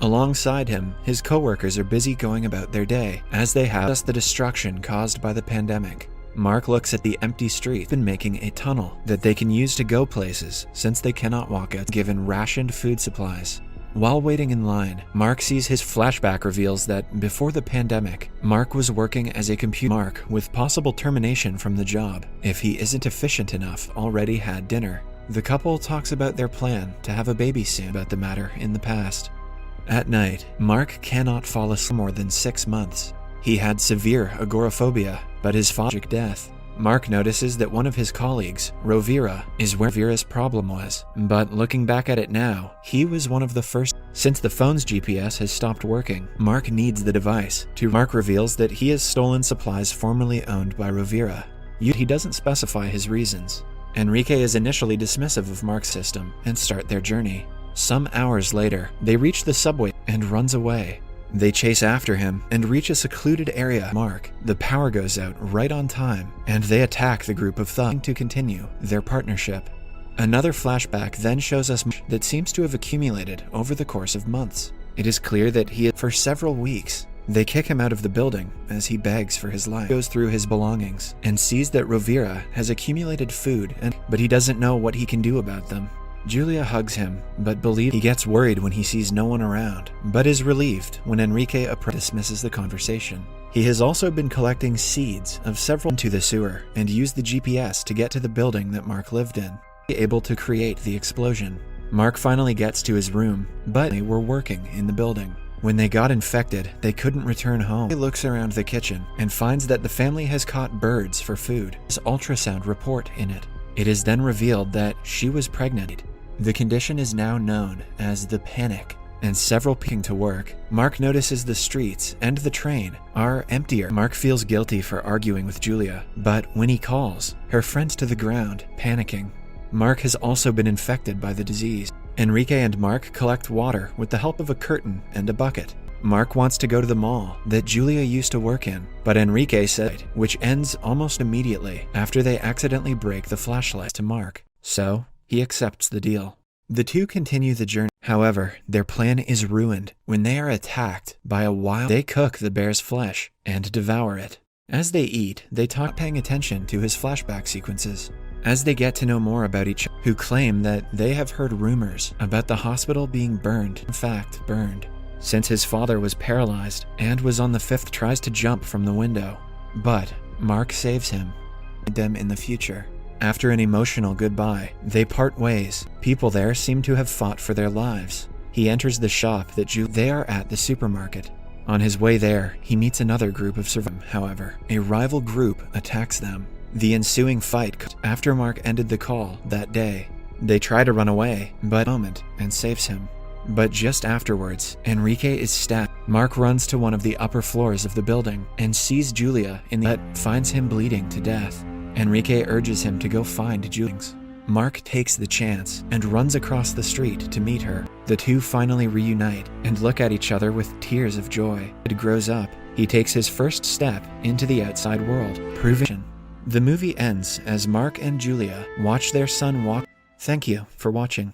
Alongside him, his coworkers are busy going about their day, as they have just the destruction caused by the pandemic. Mark looks at the empty street and making a tunnel that they can use to go places since they cannot walk out given rationed food supplies. While waiting in line, Mark sees his flashback reveals that before the pandemic, Mark was working as a computer Mark with possible termination from the job if he isn't efficient enough already had dinner. The couple talks about their plan to have a baby soon about the matter in the past. At night, Mark cannot fall asleep more than 6 months. He had severe agoraphobia, but his father's death. Mark notices that one of his colleagues, Rovira, is where Vera's problem was, but looking back at it now, he was one of the first. Since the phone's GPS has stopped working, Mark needs the device. Mark reveals that he has stolen supplies formerly owned by Rovira. He doesn't specify his reasons. Enrique is initially dismissive of Mark's system and start their journey. Some hours later, they reach the subway and runs away. They chase after him and reach a secluded area. Mark, the power goes out right on time, and they attack the group of thugs to continue their partnership. Another flashback then shows us that seems to have accumulated over the course of months. It is clear that for several weeks, they kick him out of the building as he begs for his life. He goes through his belongings and sees that Rovira has accumulated food, but he doesn't know what he can do about them. Julia hugs him, but he gets worried when he sees no one around, but is relieved when Enrique dismisses the conversation. He has also been collecting seeds of several into the sewer and used the GPS to get to the building that Mark lived in, able to create the explosion. Mark finally gets to his room, but they were working in the building. When they got infected, they couldn't return home. He looks around the kitchen and finds that the family has caught birds for food. There's ultrasound report in it. It is then revealed that she was pregnant. The condition is now known as the panic, and several picking to work. Mark notices the streets and the train are emptier. Mark feels guilty for arguing with Julia, but when he calls, her friend's to the ground, panicking. Mark has also been infected by the disease. Enrique and Mark collect water with the help of a curtain and a bucket. Mark wants to go to the mall that Julia used to work in, but Enrique said, which ends almost immediately after they accidentally break the flashlight to Mark. So, he accepts the deal. The two continue the journey. However, their plan is ruined when they are attacked by a wild. They cook the bear's flesh and devour it. As they eat, they talk paying attention to his flashback sequences. As they get to know more about each other, who claim that they have heard rumors about the hospital being burned, in fact, burned, since his father was paralyzed and was on the 5th tries to jump from the window. But Mark saves him. Them in the future. After an emotional goodbye, they part ways. People there seem to have fought for their lives. He enters the shop that they are at the supermarket. On his way there, he meets another group of survivors. However, a rival group attacks them. The ensuing fight after Mark ended the call that day. They try to run away, but and saves him. But just afterwards, Enrique is stabbed. Mark runs to one of the upper floors of the building and sees Julia but finds him bleeding to death. Enrique urges him to go find Julia. Mark takes the chance and runs across the street to meet her. The two finally reunite and look at each other with tears of joy. It grows up. He takes his first step into the outside world, proving. The movie ends as Mark and Julia watch their son walk. Thank you for watching.